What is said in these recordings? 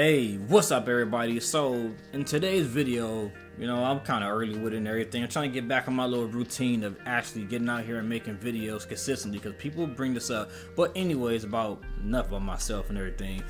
Hey, what's up everybody? So in today's video, I'm kind of early with it and everything. I'm trying to get back on my little routine of actually getting out here and making videos consistently because people bring this up. But anyways, about enough about myself and everything.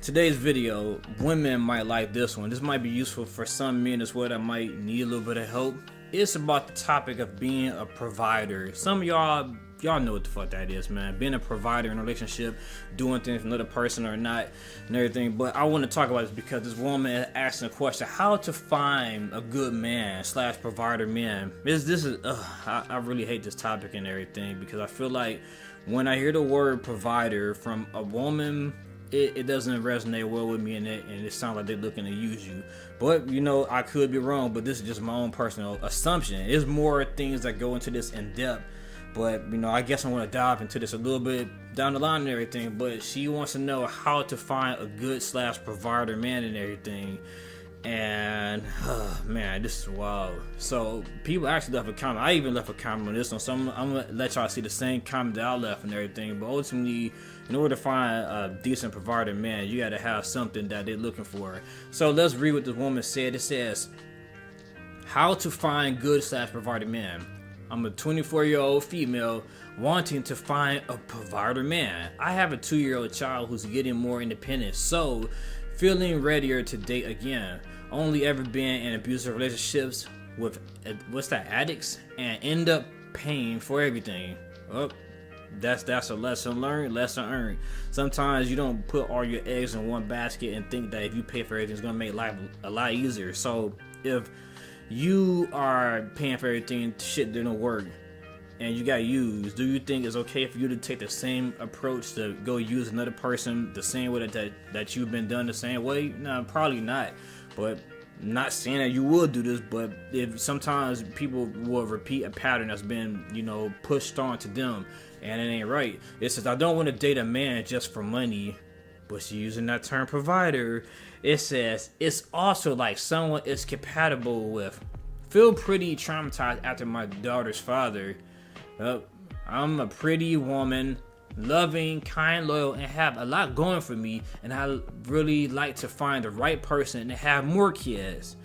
Today's video, women might like this one. This might be useful for some men as well that might need a little bit of help. It's about the topic of being a provider. Some of y'all know what the fuck that is, man. Being a provider in a relationship, doing things for another person or not, and everything. But I want to talk about this because this woman is asking a question: how to find a good man / provider man. I really hate this topic and everything because I feel like when I hear the word provider from a woman, it doesn't resonate well with me, and it sounds like they're looking to use you. But I could be wrong, but this is just my own personal assumption. There's more things that go into this in depth. But, I guess I want to dive into this a little bit down the line and everything. But she wants to know how to find a good / provider man and everything. And, man, this is wild. So, people actually left a comment. I even left a comment on this one. So, I'm going to let y'all see the same comment that I left and everything. But ultimately, in order to find a decent provider man, you got to have something that they're looking for. So, let's read what this woman said. It says, how to find good / provider man. I'm a 24-year-old female wanting to find a provider man. I have a 2-year-old child who's getting more independent, so feeling readier to date again. Only ever been in abusive relationships with addicts and end up paying for everything. Oh, that's a lesson learned, lesson earned. Sometimes you don't put all your eggs in one basket and think that if you pay for everything, it's gonna make life a lot easier. So if you are paying for everything, shit didn't work, and you got used, do you think it's okay for you to take the same approach to go use another person the same way that you've been done the same way? No, probably not. But not saying that you will do this, but if sometimes people will repeat a pattern that's been, pushed on to them, and it ain't right. It says, I don't want to date a man just for money, but she's using that term provider. It says, it's also like someone is compatible with. Feel pretty traumatized after my daughter's father. I'm a pretty woman, loving, kind, loyal, and have a lot going for me. And I really like to find the right person and have more kids.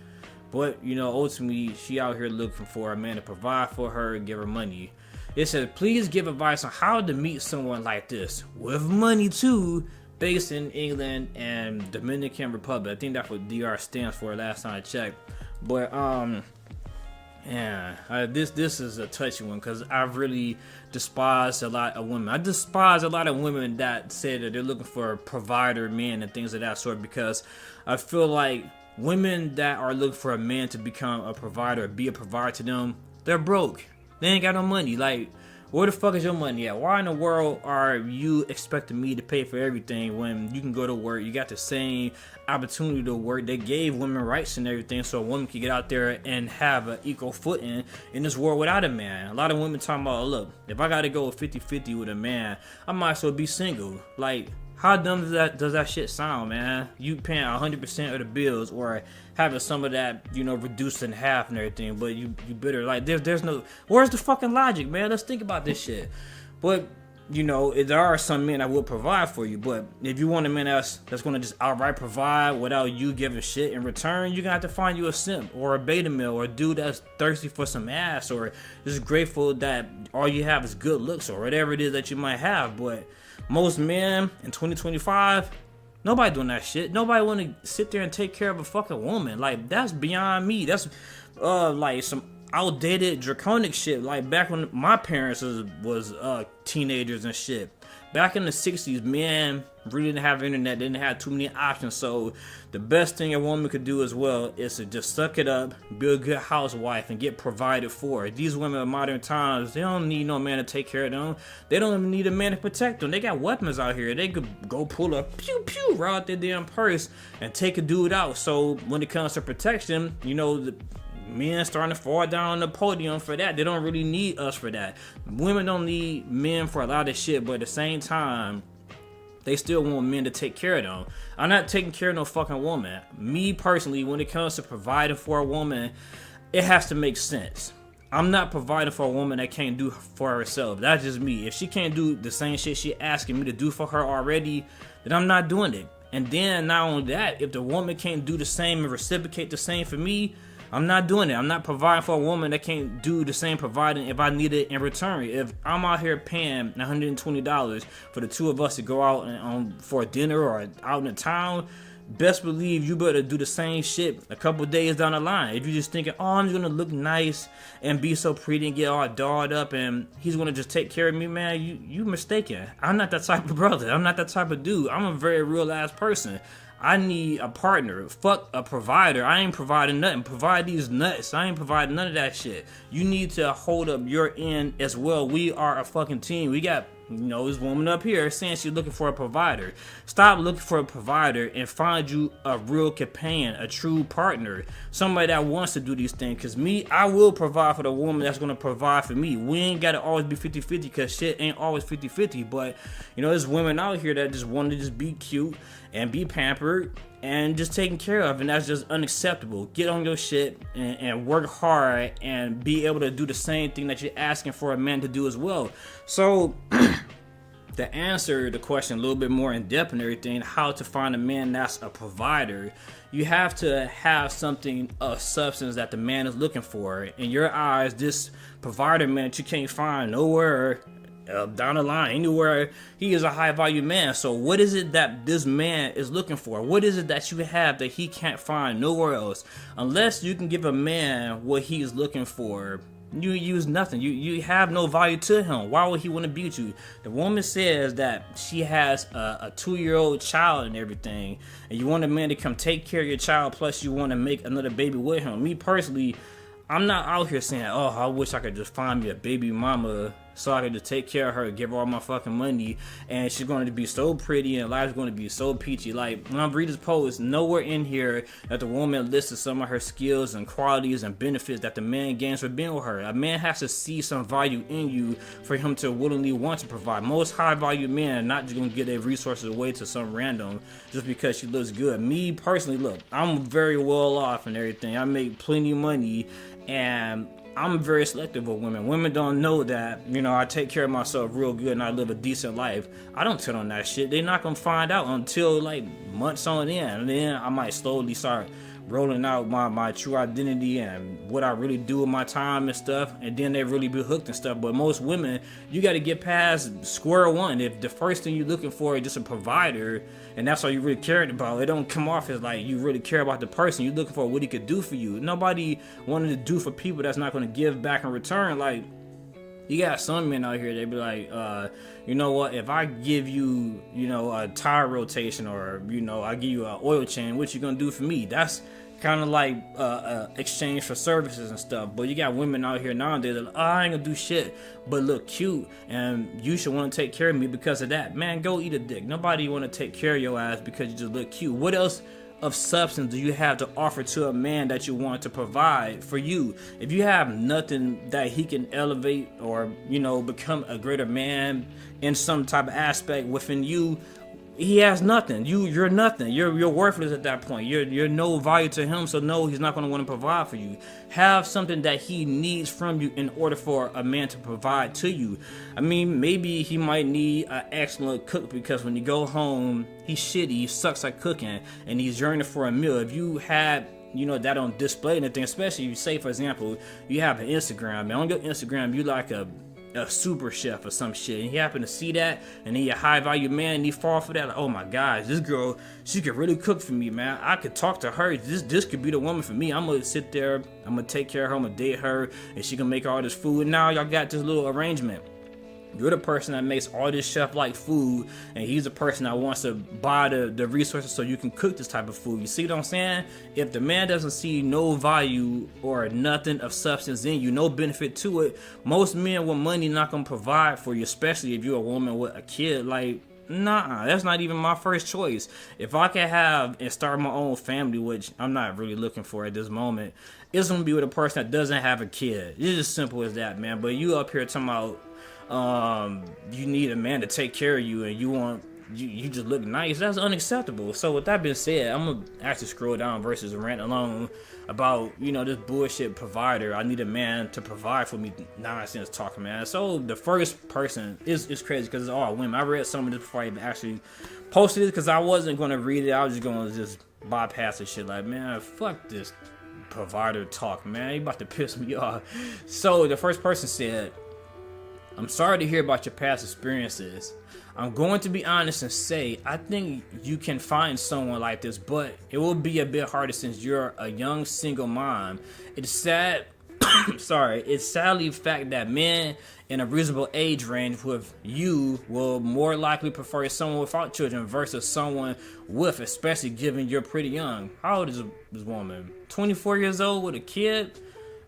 But, ultimately, she out here looking for a man to provide for her and give her money. It says, please give advice on how to meet someone like this. With money, too. Based in England and Dominican Republic. I think that's what DR stands for last time I checked. But this is a touchy one because I really despise a lot of women. I despise a lot of women that say that they're looking for a provider men and things of that sort, because I feel like women that are looking for a man to become a provider or be a provider to them, they're broke. They ain't got no money. Like, where the fuck is your money at? Why in the world are you expecting me to pay for everything when you can go to work? You got the same opportunity to work. They gave women rights and everything so a woman can get out there and have an equal footing in this world without a man. A lot of women talking about, look, if I got to go 50-50 with a man, I might as well be single. Like, how dumb does that shit sound, man? You paying 100% of the bills or having some of that, reduced in half and everything, but you bitter. Like, there's no, where's the fucking logic, man? Let's think about this shit. But, there are some men that will provide for you, but if you want a man that's going to just outright provide without you giving shit in return, you're going to have to find you a simp or a beta male or a dude that's thirsty for some ass or just grateful that all you have is good looks or whatever it is that you might have. But most men in 2025, nobody doing that shit. Nobody want to sit there and take care of a fucking woman. Like, that's beyond me. That's like some outdated draconic shit. Like back when my parents was teenagers and shit. Back in the 60s, men really didn't have internet, didn't have too many options. So the best thing a woman could do as well is to just suck it up, be a good housewife, and get provided for. These women of modern times, they don't need no man to take care of them. They don't even need a man to protect them. They got weapons out here. They could go pull a pew pew right out their damn purse and take a dude out. So when it comes to protection, the men starting to fall down on the podium for that. They don't really need us for that. Women don't need men for a lot of shit, but at the same time, they still want men to take care of them. I'm not taking care of no fucking woman. Me personally, when it comes to providing for a woman, it has to make sense. I'm not providing for a woman that can't do for herself. That's just me. If she can't do the same shit she asking me to do for her already, then I'm not doing it. And then not only that, if the woman can't do the same and reciprocate the same for me, I'm not doing it. I'm not providing for a woman that can't do the same providing if I need it in return. If I'm out here paying $120 for the two of us to go out for a dinner or out in the town, best believe you better do the same shit a couple days down the line. If you're just thinking, oh, I'm just gonna look nice and be so pretty and get all dolled up and he's gonna just take care of me, man, you mistaken. I'm not that type of brother. I'm not that type of dude. I'm a very real ass person. I need a partner. Fuck a provider. I ain't providing nothing. Provide these nuts. I ain't providing none of that shit. You need to hold up your end as well. We are a fucking team. We got, this woman up here saying she's looking for a provider. Stop looking for a provider and find you a real companion, a true partner, somebody that wants to do these things. Because me, I will provide for the woman that's going to provide for me. We ain't got to always be 50-50 because shit ain't always 50-50. But, there's women out here that just want to just be cute and be pampered and just taken care of, and that's just unacceptable. Get on your shit and work hard and be able to do the same thing that you're asking for a man to do as well. So to answer the question a little bit more in depth and everything, how to find a man that's a provider, you have to have something of substance that the man is looking for. In your eyes, this provider man that you can't find nowhere down the line, anywhere, he is a high value man. So what is it that this man is looking for? What is it that you have that he can't find nowhere else? Unless you can give a man what he's looking for, you use nothing. You have no value to him. Why would he want to be with you? The woman says that she has a 2-year-old child and everything, and you want a man to come take care of your child, plus you want to make another baby with him. Me personally, I'm not out here saying, oh, I wish I could just find me a baby mama so I could just take care of her, give her all my fucking money, and she's going to be so pretty and life's going to be so peachy. Like, when I read this post, nowhere in here that the woman listed some of her skills and qualities and benefits that the man gains for being with her. A man has to see some value in you for him to willingly want to provide. Most high value men are not just going to give their resources away to some random just because she looks good. Me personally, look, I'm very well off and everything. I make plenty of money, and I'm very selective with women. Women don't know that, I take care of myself real good and I live a decent life. I don't tell them that shit. They're not going to find out until like months on end. And then I might slowly start rolling out my true identity and what I really do with my time and stuff, and then they really be hooked and stuff. But most women, you got to get past square one. If the first thing you're looking for is just a provider and that's all you really cared about, it don't come off as like you really care about the person. You're looking for what he could do for you. Nobody wanted to do for people that's not going to give back in return. Like, you got some men out here, they be like, you know what, if I give you, a tire rotation or, I give you an oil change, what you gonna do for me? That's kind of like exchange for services and stuff. But you got women out here nowadays that, I ain't gonna do shit but look cute, and you should want to take care of me because of that. Man, go eat a dick. Nobody want to take care of your ass because you just look cute. What else of substance do you have to offer to a man that you want to provide for you? If you have nothing that he can elevate or become a greater man in some type of aspect within you, he has nothing. You're nothing. You're worthless at that point. You're no value to him, so no, he's not going to want to provide for you. Have something that he needs from you in order for a man to provide to you. I mean, maybe he might need an excellent cook because when you go home, he's shitty, he sucks at cooking, and he's yearning for a meal. If you had that on display and everything, especially if you say, for example, you have an Instagram, and on your Instagram, you like a super chef or some shit, and he happen to see that, and he a high value man, and he fall for that. Like, oh my gosh, this girl, she could really cook for me, man. I could talk to her. This could be the woman for me. I'm gonna sit there, I'm gonna take care of her, I'm gonna date her, and she gonna make all this food. And now y'all got this little arrangement. You're the person that makes all this chef-like food, and he's the person that wants to buy the resources so you can cook this type of food. You see what I'm saying? If the man doesn't see no value or nothing of substance in you, no benefit to it, most men with money not gonna provide for you, especially if you're a woman with a kid. Like, nah, that's not even my first choice. If I can have and start my own family, which I'm not really looking for at this moment, it's gonna be with a person that doesn't have a kid. It's as simple as that, man. But you up here talking about you need a man to take care of you, and you want you just look nice. That's unacceptable. So with that being said, I'm gonna actually scroll down versus rant alone about, you know, this bullshit provider. I need a man to provide for me nonsense talking, man. So the first person is crazy because it's all women. I read some of this before I even actually posted it because I wasn't gonna read it. I was just gonna bypass this shit. Like, man, fuck this provider talk, man. You about to piss me off. So the first person said, I'm sorry to hear about your past experiences. I'm going to be honest and say, I think you can find someone like this, but it will be a bit harder since you're a young single mom. It's sad, it's sadly the fact that men in a reasonable age range with you will more likely prefer someone without children versus someone with, especially given you're pretty young. How old is this woman? 24 years old with a kid?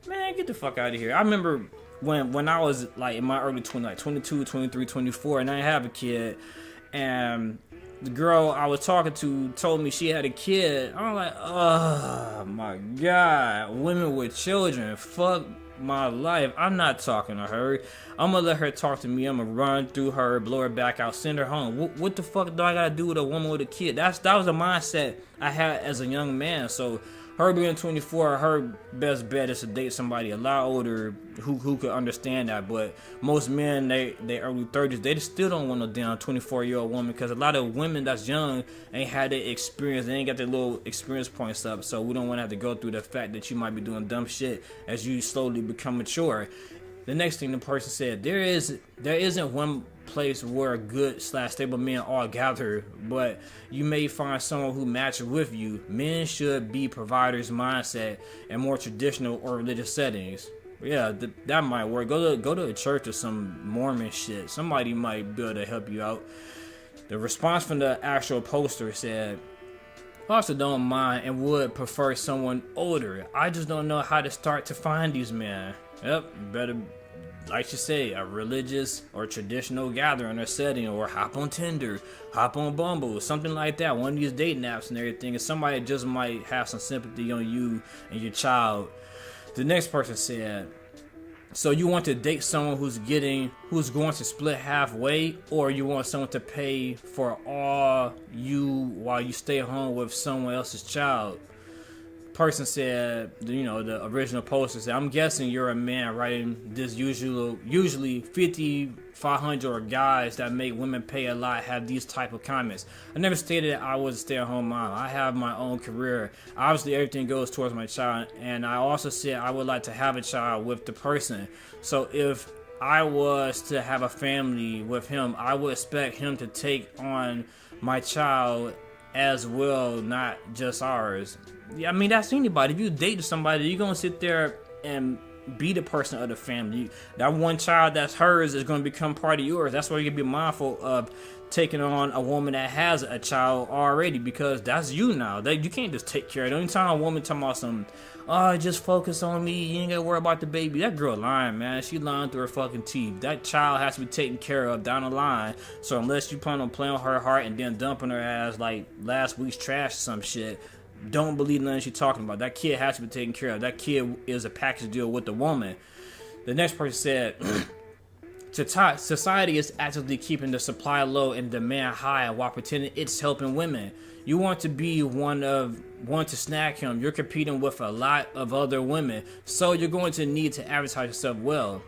Man, get the fuck out of here. I remember when I was like in my early 20s, like 22, 23, 24, and I have a kid, and the girl I was talking to told me she had a kid. I'm like, oh my god, women with children, fuck my life. I'm not talking to her. I'm gonna let her talk to me. I'm gonna run through her, blow her back out, send her home. What the fuck do I gotta do with a woman with a kid? That was the mindset I had as a young man. So her being 24, her best bet is to date somebody a lot older who could understand that. But most men, they early 30s, they still don't want no damn 24-year-old woman, because a lot of women that's young ain't had the experience. They ain't got their little experience points up. So we don't want to have to go through the fact that you might be doing dumb shit as you slowly become mature. The next thing the person said, there isn't one place where good/stable men all gather, but you may find someone who matches with you. Men should be providers mindset in more traditional or religious settings. Yeah, that might work. Go to a church or some Mormon shit. Somebody might be able to help you out. The response from the actual poster said, I also don't mind and would prefer someone older. I just don't know how to start to find these men. Yep, better, like you say, a religious or traditional gathering or setting, or hop on Tinder, hop on Bumble, something like that. One of these dating apps and everything, and somebody just might have some sympathy on you and your child. The next person said, so you want to date someone who's going to split halfway, or you want someone to pay for all you while you stay home with someone else's child? Person said, you know, the original poster said, I'm guessing you're a man writing this. Usually 500 or guys that make women pay a lot have these type of comments. I never stated that I was a stay-at-home mom. I have my own career. Obviously everything goes towards my child, and I also said I would like to have a child with the person. So if I was to have a family with him, I would expect him to take on my child as well, not just ours. Yeah, I mean, that's anybody. If you date somebody, you're gonna sit there and be the person of the family. That one child that's hers is gonna become part of yours. That's why you can be mindful of taking on a woman that has a child already, because that's you now. You can't just take care of it. The only time a woman talking about something, oh, just focus on me, you ain't gotta worry about the baby. That girl lying, man. She lying through her fucking teeth. That child has to be taken care of down the line. So unless you plan on playing with her heart and then dumping her ass like last week's trash or some shit, don't believe nothing she's talking about. That kid has to be taken care of. That kid is a package deal with the woman. The next person said, society is actively keeping the supply low and demand high while pretending it's helping women. You want to be one to snag him. You're competing with a lot of other women, so you're going to need to advertise yourself well.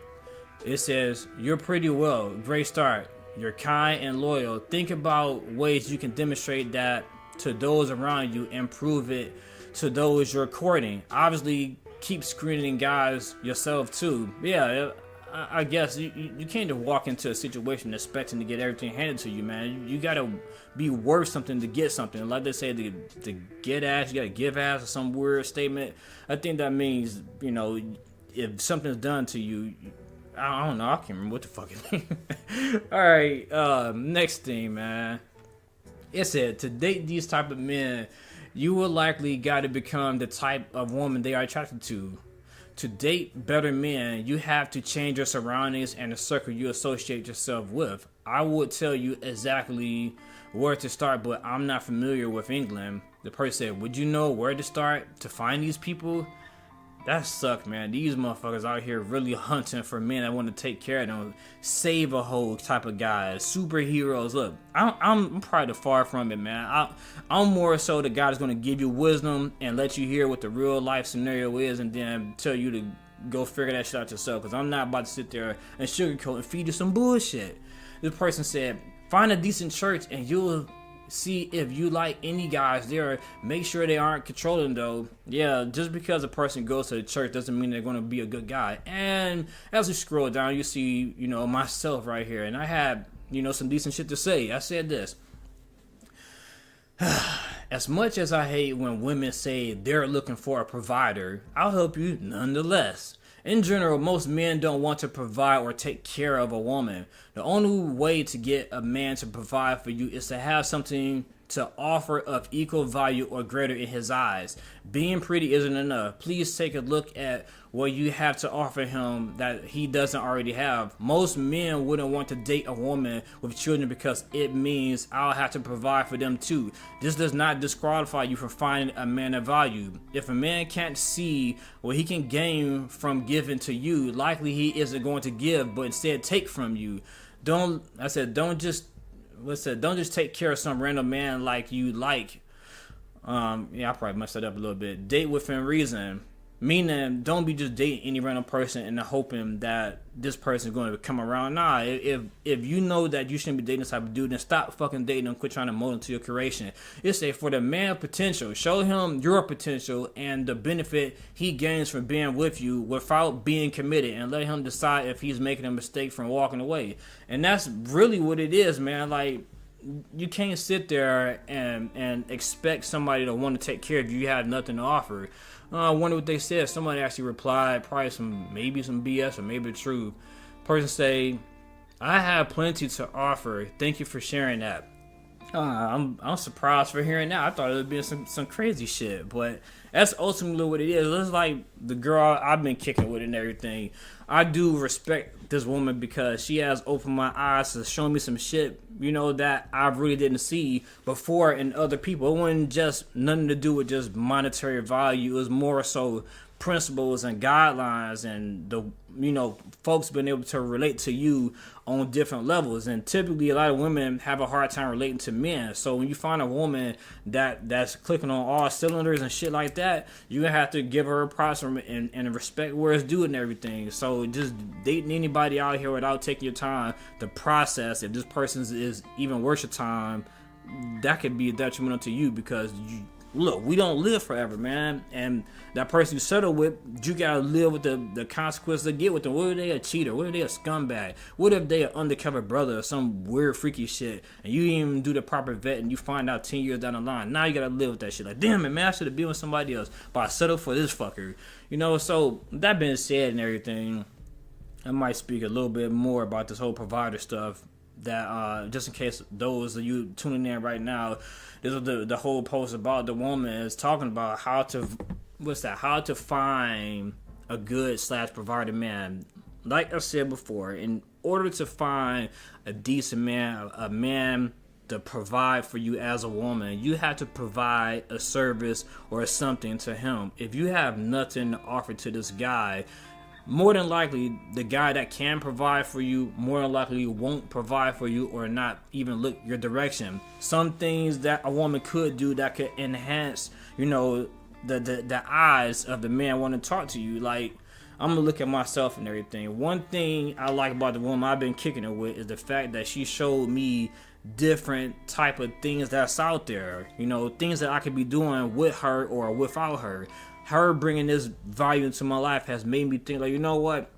It says, you're pretty well. Great start. You're kind and loyal. Think about ways you can demonstrate that to those around you and prove it to those you're courting. Obviously, keep screening guys yourself too. Yeah, I guess you can't just walk into a situation expecting to get everything handed to you, man. You gotta be worth something to get something. Like they say, to get ass, you gotta give ass, or some weird statement. I think that means, you know, if something's done to you, I don't know, I can't remember what the fuck it means. Alright, next thing, man. It said, to date these type of men, you will likely gotta become the type of woman they are attracted to. To date better men, you have to change your surroundings and the circle you associate yourself with. I would tell you exactly where to start, but I'm not familiar with England. The person said, would you know where to start to find these people? That sucks, man. These motherfuckers out here really hunting for men that want to take care of them, save a whole type of guys, superheroes. Look, I'm probably far from it, man. I'm more so the guy that's gonna give you wisdom and let you hear what the real life scenario is, and then tell you to go figure that shit out yourself. Cause I'm not about to sit there and sugarcoat and feed you some bullshit. This person said, find a decent church and you'll see if you like any guys there. Make sure they aren't controlling though. Yeah, just because a person goes to the church doesn't mean they're going to be a good guy. And as you scroll down, you see, myself right here, and I had, some decent shit to say. I said this. As much as I hate when women say they're looking for a provider, I'll help you nonetheless. In general, most men don't want to provide or take care of a woman. The only way to get a man to provide for you is to have something to offer of equal value or greater in his eyes. Being pretty isn't enough. Please take a look at what you have to offer him that he doesn't already have. Most men wouldn't want to date a woman with children because it means I'll have to provide for them too. This does not disqualify you from finding a man of value. If a man can't see what he can gain from giving to you, likely he isn't going to give, but instead take from you. Don't just take care of some random man like you like. I probably messed that up a little bit. Date within reason. Meaning, don't be just dating any random person and hoping that this person is going to come around. Nah, if you know that you shouldn't be dating this type of dude, then stop fucking dating and quit trying to mold into your creation. It's a for the man potential. Show him your potential and the benefit he gains from being with you without being committed, and let him decide if he's making a mistake from walking away. And that's really what it is, man. Like, you can't sit there and expect somebody to want to take care of you. You have nothing to offer. I wonder what they said. Somebody actually replied, probably maybe some BS or maybe the truth. Person say, I have plenty to offer. Thank you for sharing that. I'm surprised for hearing that. I thought it would be some crazy shit, but that's ultimately what it is. It's like the girl I've been kicking with and everything. I do respect this woman because she has opened my eyes to show me some shit, that I really didn't see before in other people. It wasn't just nothing to do with just monetary value. It was more so principles and guidelines, and the folks being able to relate to you on different levels. And typically a lot of women have a hard time relating to men, so when you find a woman that's clicking on all cylinders and shit like that, you have to give her a props and respect where it's due and everything. So just dating anybody out here without taking your time to process if this person is even worth your time, that could be detrimental to you, because look, we don't live forever, man. And that person you settle with, you gotta live with the consequences they get with them. What if they a cheater? What if they a scumbag? What if they an undercover brother or some weird freaky shit, and you didn't even do the proper vet, and you find out 10 years down the line? Now you gotta live with that shit. Like, damn it, man, I should have been with somebody else, but I settled for this fucker. So that being said and everything, I might speak a little bit more about this whole provider stuff. That just in case those of you tuning in right now, this is the whole post about the woman is talking about how to find a good / provider man. Like I said before, in order to find a decent man, a man to provide for you as a woman, you have to provide a service or something to him. If you have nothing to offer to this guy, more than likely, the guy that can provide for you more than likely won't provide for you or not even look your direction. Some things that a woman could do that could enhance, the eyes of the man wanting to talk to you. Like, I'm going to look at myself and everything. One thing I like about the woman I've been kicking it with is the fact that she showed me different type of things that's out there. Things that I could be doing with her or without her. Her bringing this value into my life has made me think, like, you know what?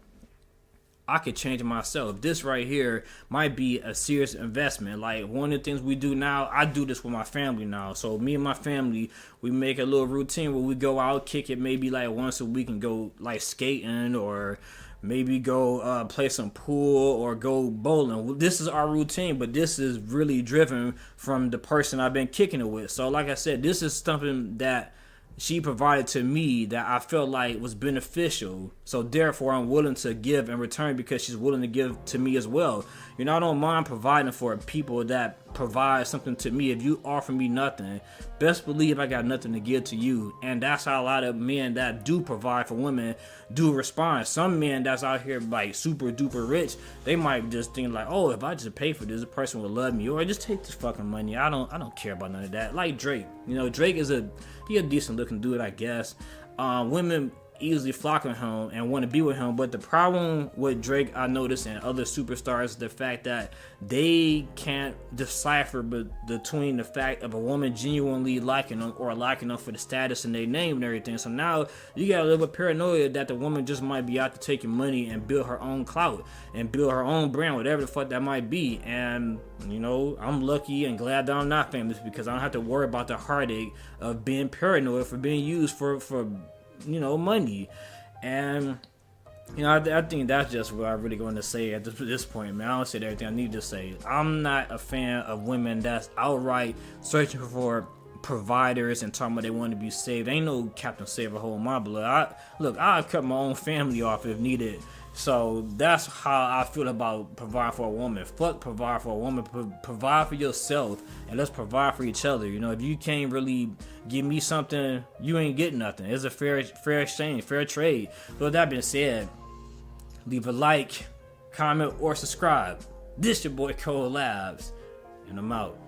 I could change myself. This right here might be a serious investment. Like, one of the things we do now, I do this with my family now. So me and my family, we make a little routine where we go out, kick it maybe like once a week and go like skating, or maybe go play some pool or go bowling. This is our routine, but this is really driven from the person I've been kicking it with. So like I said, this is something that she provided to me that I felt like was beneficial. So therefore, I'm willing to give in return because she's willing to give to me as well. I don't mind providing for people that provide something to me, if you offer me nothing, best believe I got nothing to give to you. And that's how a lot of men that do provide for women do respond. Some men that's out here like super duper rich, they might just think like, oh, if I just pay for this, a person will love me, or just take this fucking money. I don't care about none of that. Like Drake, Drake is a decent looking dude, I guess. Women easily flock on him and want to be with him, but the problem with Drake, I noticed, and other superstars, is the fact that they can't decipher between the fact of a woman genuinely liking them or liking them for the status and their name and everything. So now you got a little bit paranoia that the woman just might be out to take your money and build her own clout and build her own brand, whatever the fuck that might be. And I'm lucky and glad that I'm not famous, because I don't have to worry about the heartache of being paranoid for being used for money. And I think that's just what I'm really going to say at this point, man. I don't say everything I need to say. I'm not a fan of women that's outright searching for providers and talking about they want to be saved. Ain't no Captain Save a Hole in my blood. I'll cut my own family off if needed. So that's how I feel about provide for a woman. Fuck provide for a woman. Provide for yourself, and let's provide for each other. If you can't really give me something, you ain't getting nothing. It's a fair exchange, fair trade. So with that being said, leave a like, comment, or subscribe. This your boy Labz, and I'm out.